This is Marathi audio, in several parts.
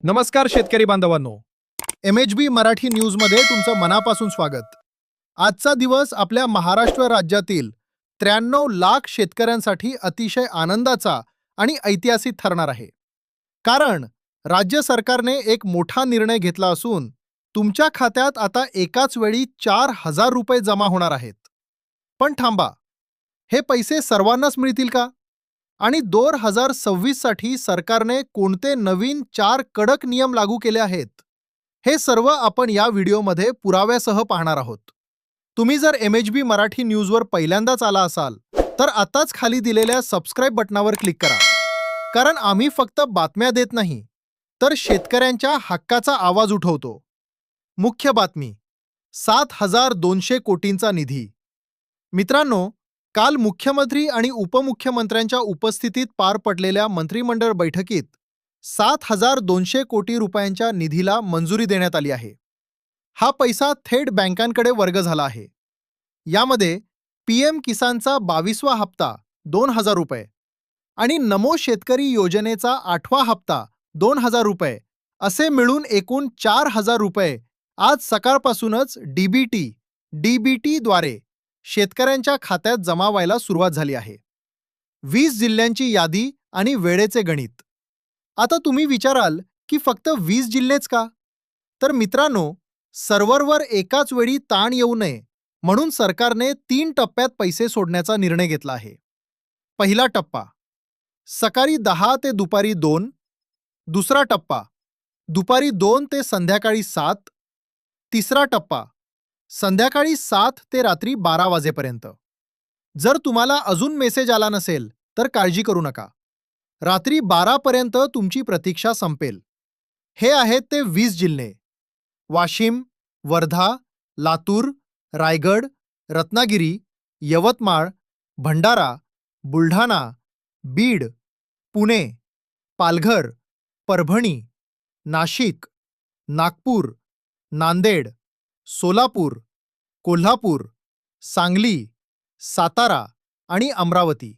नमस्कार शेतकरी बांधवांनो, MHB मराठी न्यूजमध्ये तुमचं मनापासून स्वागत. आजचा दिवस आपल्या महाराष्ट्र राज्यातील 93 लाख शेतकऱ्यांसाठी अतिशय आनंदाचा आणि ऐतिहासिक ठरणार आहे. कारण राज्य सरकारने एक मोठा निर्णय घेतला असून तुमच्या खात्यात आता एकाच वेळी 4,000 रुपये जमा होणार आहेत. पण थांबा, हे पैसे सर्वांनाच मिळतील का? आणि 2026 साठी सरकारने कोणते नवीन 4 कडक नियम लागू केले आहेत, हे सर्व आपण या व्हिडिओमध्ये पुराव्यासह पाहणार आहोत. तुम्ही जर MHB मराठी न्यूजवर पहिल्यांदाच आला असाल तर आताच खाली दिलेल्या सबस्क्राईब बटनावर क्लिक करा. कारण आम्ही फक्त बातम्या देत नाही, तर शेतकऱ्यांच्या हक्काचा आवाज उठवतो. मुख्य बातमी: 7,200 कोटींचा निधी. मित्रांनो, काल मुख्यमंत्री आणि उपमुख्यमंत्र्यांच्या उपस्थितीत पार पडलेल्या मंत्रिमंडळ बैठकीत 7,200 कोटी रुपयांच्या निधीला मंजुरी देण्यात आली आहे. हा पैसा थेट बँकांकडे वर्ग झाला आहे. यामध्ये PM किसानचा 22वा हप्ता 2,000 रुपये आणि नमो शेतकरी योजनेचा 8वा हप्ता 2,000 रुपये असे मिळून एकूण 4,000 रुपये आज सकाळपासूनच DBTद्वारे शेतकऱ्यांच्या खात्यात जमा व्हायला सुरुवात झाली आहे. 20 जिल्ह्यांची यादी आणि वेळेचे गणित. आता तुम्ही विचाराल की फक्त 20 जिल्हेच का? तर मित्रांनो, सर्व्हरवर एकाच वेळी ताण येऊ नये म्हणून सरकारने 3 टप्प्यात पैसे सोडण्याचा निर्णय घेतला आहे. पहिला टप्पा सकाळी 10 ते दुपारी 2. दुसरा टप्पा दुपारी 2 ते संध्याकाळी 7. तिसरा टप्पा संध्याकाळी 7 ते रात्री 12 वाजेपर्यंत. जर तुम्हाला अजून मेसेज आला नसेल तर काळजी करू नका. रात्री 12 पर्यंत तुमची प्रतीक्षा संपेल. हे आहेत ते 20 जिल्हे: वाशिम, वर्धा, लातूर, रायगड, रत्नागिरी, यवतमाळ, भंडारा, बुलढाणा, बीड, पुणे, पालघर, परभणी, नाशिक, नागपूर, नांदेड, सोलापूर, कोल्हापूर, सांगली, सातारा आणि अमरावती.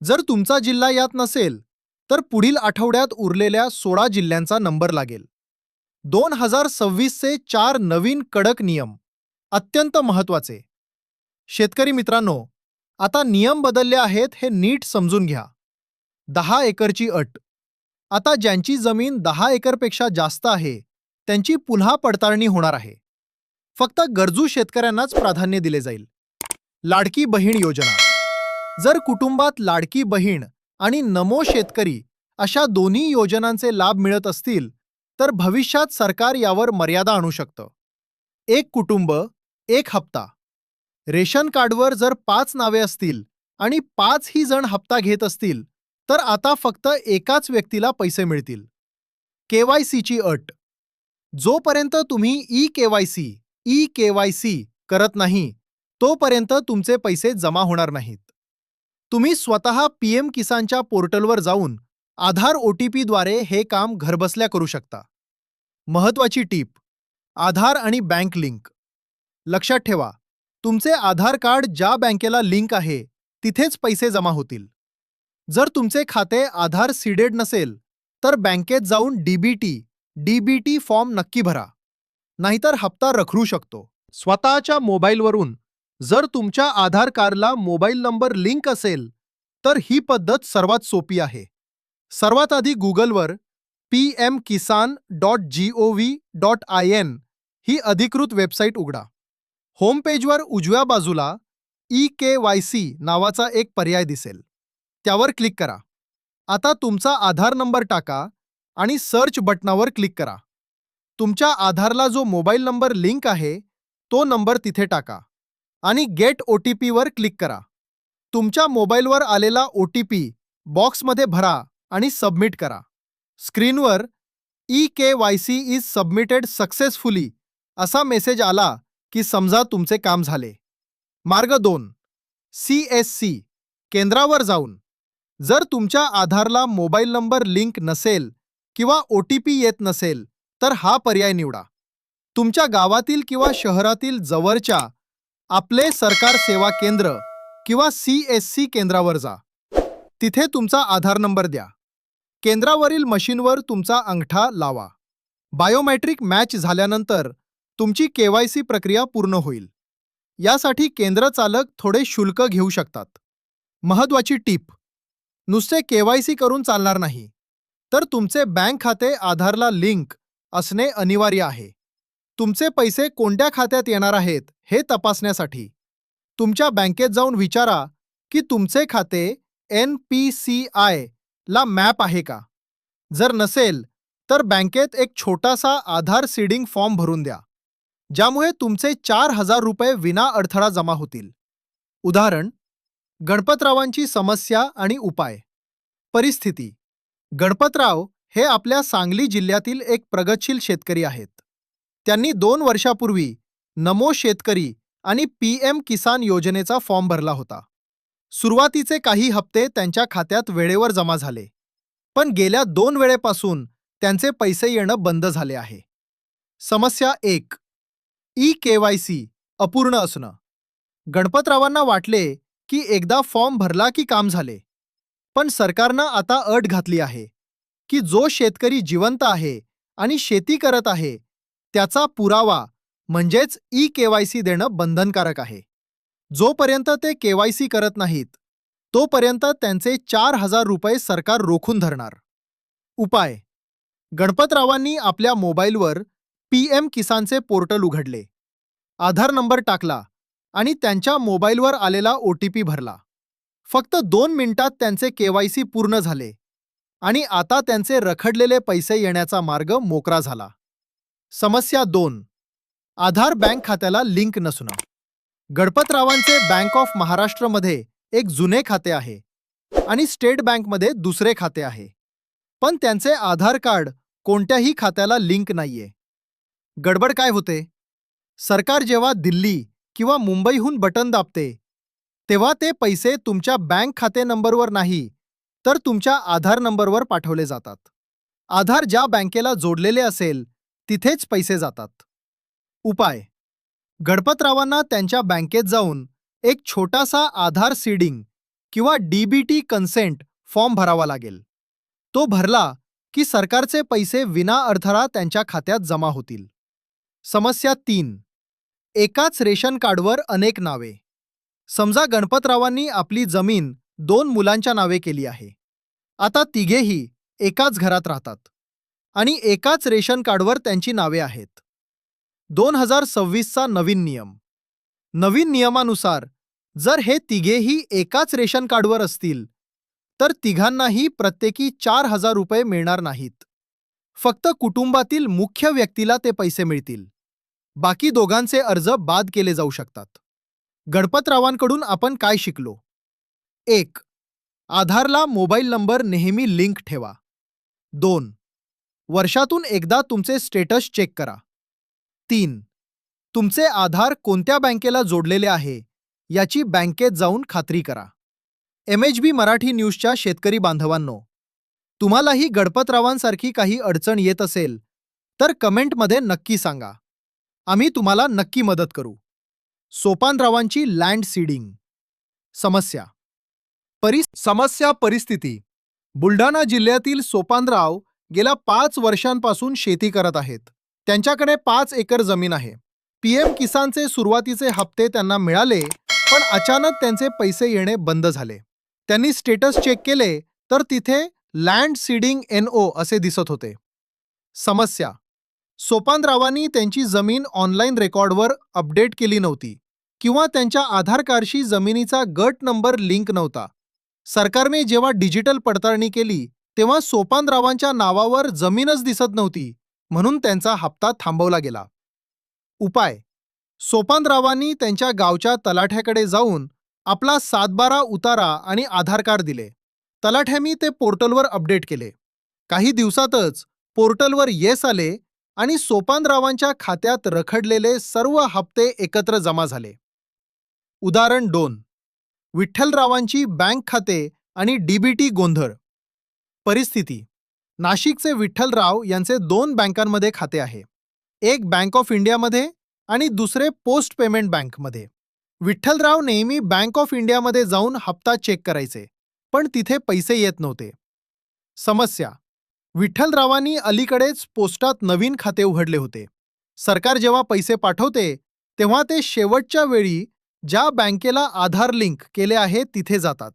जर तुमचा जिल्हा यात नसेल तर पुढील आठवड्यात उरलेल्या 16 जिल्ह्यांचा नंबर लागेल. 2026 चे 4 नवीन कडक नियम अत्यंत महत्त्वाचे. शेतकरी मित्रांनो, आता नियम बदलले आहेत हे नीट समजून घ्या. 10 एकरची अट. आता ज्यांची जमीन 10 एकरपेक्षा जास्त आहे त्यांची पुन्हा पडताळणी होणार आहे. फक्त गरजू शेतकऱ्यांनाच प्राधान्य दिले जाईल. लाडकी बहीण योजना. जर कुटुंबात लाडकी बहीण आणि नमो शेतकरी अशा दोन्ही योजनांचे लाभ मिळत असतील तर भविष्यात सरकार यावर मर्यादा आणू शकतं. एक कुटुंब, एक हप्ता. रेशन कार्डवर जर 5 नावे असतील आणि 5 ही जण हप्ता घेत असतील तर आता फक्त एकाच व्यक्तीला पैसे मिळतील. KYCची अट. जोपर्यंत तुम्ही ई-KYC करत नाही तोपर्यंत तुमचे पैसे जमा होणार नाहीत. तुम्ही स्वतः PM किसानच्या पोर्टलवर जाऊन आधार OTPद्वारे हे काम घरबसल्या करू शकता. महत्त्वाची टीप: आधार आणि बँक लिंक. लक्षात ठेवा, तुमचे आधार कार्ड ज्या बँकेला लिंक आहे तिथेच पैसे जमा होतील. जर तुमचे खाते आधार सीडेड नसेल तर बँकेत जाऊन DBT फॉर्म नक्की भरा, नाहीतर हप्ता रखडू शकतो. स्वतःच्या मोबाईलवरून जर तुमच्या आधार कार्डला मोबाईल नंबर लिंक असेल तर ही पद्धत सर्वात सोपी आहे. सर्वात आधी गुगलवर pmkisan.gov.in ही अधिकृत वेबसाईट उघडा. होम पेजवर उजव्या बाजूला ई-KYC नावाचा एक पर्याय दिसेल. त्यावर क्लिक करा. आता तुमचा आधार नंबर टाका आणि सर्च बटनावर क्लिक करा. तुमच्या आधारला जो मोबाईल नंबर लिंक आहे तो नंबर तिथे टाका आणि गेट OTPवर क्लिक करा. तुमच्या मोबाईलवर आलेला OTP बॉक्समध्ये भरा आणि सबमिट करा. स्क्रीनवर ई-KYC इज सबमिटेड सक्सेसफुली असा मेसेज आला की समजा तुमचे काम झाले. मार्ग 2: CSC केंद्रावर जाऊन. जर तुमच्या आधारला मोबाईल नंबर लिंक नसेल किंवा OTP येत नसेल तर हा पर्याय निवडा. तुमच्या गावातील किंवा शहरातील जवळच्या आपले सरकार सेवा केंद्र किंवा CSC केंद्रावर जा. तिथे तुमचा आधार नंबर द्या. केंद्रावरील मशीनवर तुमचा अंगठा लावा. बायोमेट्रिक मॅच झाल्यानंतर तुमची केवायसी प्रक्रिया पूर्ण होईल. यासाठी केंद्र चालक थोडे शुल्क घेऊ शकतात. महत्त्वाची टीप: नुसते केवायसी करून चालणार नाही, तर तुमचे बँक खाते आधारला लिंक असणे अनिवार्य आहे. तुमचे पैसे कोणत्या खात्यात येणार आहेत हे तपासण्यासाठी तुमच्या बँकेत जाऊन विचारा की तुमचे खाते NPCI ला मॅप आहे का. जर नसेल तर बँकेत एक छोटासा आधार सीडिंग फॉर्म भरून द्या, ज्यामुळे तुमचे 4,000 रुपये विना अडथळा जमा होतील. उदाहरण: गणपतरावांची समस्या आणि उपाय. परिस्थिती: गणपतराव हे आपल्या सांगली जिल्ह्यातील एक प्रगतशील शेतकरी आहेत. त्यांनी 2 वर्षापूर्वी नमो शेतकरी आणि PM किसान योजनेचा फॉर्म भरला होता. सुरुवातीचे काही हप्ते त्यांच्या खात्यात वेळेवर जमा झाले, पण गेल्या 2 वेळेपासून त्यांचे पैसे येणं बंद झाले आहे. समस्या 1: E-KYC अपूर्ण असणं. गणपतरावांना वाटले की एकदा फॉर्म भरला की काम झाले, पण सरकारनं आता अट घातली आहे की जो शेतकरी जिवंत आहे आणि शेती करत आहे त्याचा पुरावा म्हणजेच E-KYC देणं बंधनकारक आहे. जोपर्यंत ते KYC करत नाहीत, तोपर्यंत त्यांचे 4,000 रुपये सरकार रोखून धरणार. उपाय: गणपतरावांनी आपल्या मोबाईलवर PM किसानचे पोर्टल उघडले, आधार नंबर टाकला आणि त्यांच्या मोबाईलवर आलेला OTP भरला. फक्त 2 मिनिटात त्यांचे KYC पूर्ण झाले आणि आता त्यांचे रखडलेले पैसे येण्याचा मार्ग मोकळा झाला. समस्या 2: आधार बँक खात्याला लिंक नसणं. गणपतरावांचे बँक ऑफ महाराष्ट्रमध्ये एक जुने खाते आहे आणि स्टेट बँकमध्ये दुसरे खाते आहे, पण त्यांचे आधार कार्ड कोणत्याही खात्याला लिंक नाहीये. गडबड काय होते? सरकार जेव्हा दिल्ली किंवा मुंबईहून बटन दाबते, तेव्हा ते पैसे तुमच्या बँक खाते नंबरवर नाही, तर तुमच्या आधार नंबरवर पाठवले जातात. आधार ज्या बँकेला जोडलेले असेल तिथेच पैसे जातात. उपाय: गणपतरावांना त्यांच्या बँकेत जाऊन एक छोटासा आधार सीडिंग किंवा DBT कन्सेंट फॉर्म भरावा लागेल. तो भरला की सरकारचे पैसे विना अडथळा त्यांच्या खात्यात जमा होतील. समस्या 3: एकाच रेशन कार्डवर अनेक नावे. समजा गणपतरावांनी आपली जमीन 2 मुलांच्या नावे केली आहे. आता तिघेही एकाच घरात राहतात आणि एकाच रेशन कार्डवर त्यांची नावे आहेत. 2026 चा नवीन नियम. नवीन नियमानुसार जर हे तिघेही एकाच रेशन कार्डवर असतील तर तिघांनाही प्रत्येकी 4,000 रुपये मिळणार नाहीत. फक्त कुटुंबातील मुख्य व्यक्तीला ते पैसे मिळतील. बाकी दोघांचे अर्ज बाद केले जाऊ शकतात. गणपतरावांकडून आपण काय शिकलो? 1. आधारला मोबाईल नंबर नेहमी लिंक ठेवा. 2. वर्षातून एकदा तुमचे स्टेटस चेक करा. 3. तुमचे आधार कोणत्या बँकेला जोडलेले आहे याची बँकेत जाऊन खात्री करा. MHB मराठी न्यूजच्या शेतकरी बांधवांनो, तुम्हालाही गणपतरावांसारखी काही अडचण येत असेल तर कमेंटमध्ये नक्की सांगा. आम्ही तुम्हाला नक्की मदत करू. सोपानरावांची लँड सीडिंग. समस्या परिस्थिती: बुलढाणा जिल्ह्यातील सोपानराव गेल्या 5 वर्षांपासून शेती करत आहेत. त्यांच्याकडे 5 एकर जमीन आहे. PM किसानचे सुरुवातीचे हप्ते त्यांना मिळाले, पण अचानक त्यांचे पैसे येणे बंद झाले. त्यांनी स्टेटस चेक केले तर तिथे लँड सीडिंग NO असे दिसत होते. समस्या: सोपानरावांनी त्यांची जमीन ऑनलाईन रेकॉर्डवर अपडेट केली नव्हती किंवा त्यांच्या आधार कार्डशी जमिनीचा गट नंबर लिंक नव्हता. सरकारने जेव्हा डिजिटल पडताळणी केली तेव्हा सोपानरावांच्या नावावर जमीनच दिसत नव्हती, म्हणून त्यांचा हप्ता थांबवला गेला. उपाय: सोपानरावांनी त्यांच्या गावच्या तलाठ्याकडे जाऊन आपला 7/12 उतारा आणि आधार कार्ड दिले. तलाठ्यांनी ते पोर्टलवर अपडेट केले. काही दिवसातच पोर्टलवर येस आले आणि सोपानरावांच्या खात्यात रखडलेले सर्व हप्ते एकत्र जमा झाले. उदाहरण 2. विठ्ठलरावांची बँक खाते आणि DBT गोंधळ. परिस्थिती: नाशिकचे विठ्ठलराव यांचे 2 बँकांमध्ये खाते आहे. एक बँक ऑफ इंडियामध्ये आणि दुसरे पोस्ट पेमेंट बँकमध्ये. विठ्ठलराव नेहमी बँक ऑफ इंडियामध्ये जाऊन हप्ता चेक करायचे, पण तिथे पैसे येत नव्हते. समस्या: विठ्ठलरावांनी अलीकडेच पोस्टात नवीन खाते उघडले होते. सरकार जेव्हा पैसे पाठवते तेव्हा ते शेवटच्या वेळी ज्या बँकेला आधार लिंक केले आहे तिथे जातात.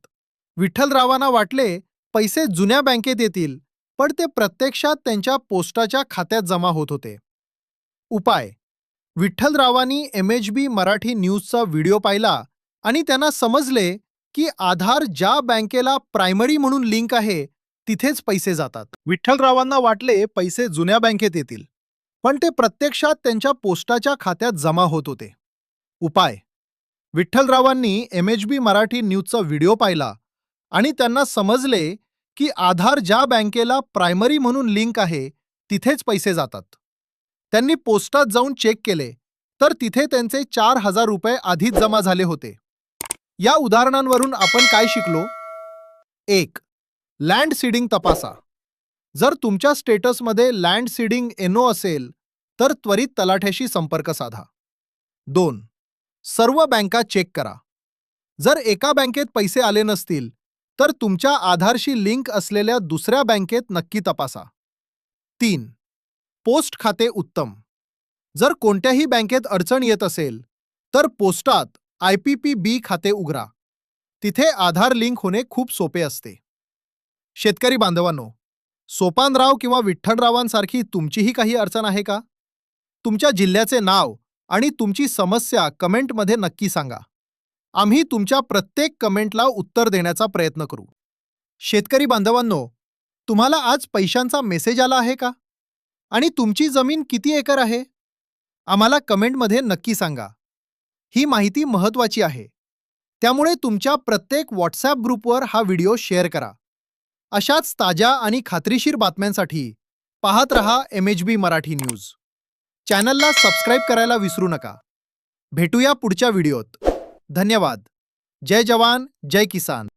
विठ्ठलरावांना वाटले पैसे जुन्या बँकेत येतील, पण ते प्रत्यक्षात त्यांच्या पोस्टाच्या खात्यात जमा होत होते. उपाय: विठ्ठलरावांनी MHB मराठी न्यूजचा व्हिडिओ पाहिला आणि त्यांना समजले की आधार ज्या बँकेला प्रायमरी म्हणून लिंक आहे तिथेच पैसे जातात. विठ्ठलरावांना वाटले पैसे जुन्या बँकेत येतील, पण ते प्रत्यक्षात त्यांच्या पोस्टाच्या खात्यात जमा होत होते. उपाय: विठ्ठलरावांनी MHB मराठी न्यूजचा व्हिडिओ पाहिला आणि त्यांना समजले की आधार ज्या बँकेला प्रायमरी म्हणून लिंक आहे तिथेच पैसे जातात. त्यांनी पोस्टात जाऊन चेक केले तर तिथे त्यांचे 4,000 रुपये आधीच जमा झाले होते. या उदाहरणांवरून आपण काय शिकलो? 1. लँड सीडिंग तपासा. जर तुमच्या स्टेटसमध्ये लँड सीडिंग NO असेल तर त्वरित तलाठ्याशी संपर्क साधा. 2. सर्व बँका चेक करा. जर एका बँकेत पैसे आले नसतील तर तुमच्या आधारशी लिंक असलेल्या दुसऱ्या बँकेत नक्की तपासा. 3. पोस्ट खाते उत्तम. जर कोणत्याही बँकेत अडचण येत असेल तर पोस्टात IPPB खाते उघडा. तिथे आधार लिंक होणे खूप सोपे असते. शेतकरी बांधवांनो, सोपानराव किंवा विठ्ठलरावांसारखी तुमचीही काही अडचण आहे का? तुमच्या जिल्ह्याचे नाव आणि तुमची समस्या कमेंटमध्ये नक्की सांगा. आम्ही तुमच्या प्रत्येक कमेंटला उत्तर देण्याचा प्रयत्न करू. शेतकरी बांधवांनो, तुम्हाला आज पैशांचा मेसेज आला आहे का? आणि तुमची जमीन किती एकर आहे? आम्हाला कमेंटमध्ये नक्की सांगा. ही माहिती महत्त्वाची आहे. त्यामुळे तुमच्या प्रत्येक WhatsApp ग्रुपवर हा व्हिडिओ शेअर करा. अशाच ताज्या आणि खात्रीशीर बातम्यांसाठी पाहत रहा MHB मराठी न्यूज. चॅनलला सबस्क्राईब करायला विसरू नका. भेटूया पुढच्या व्हिडिओत. धन्यवाद. जय जवान, जय किसान.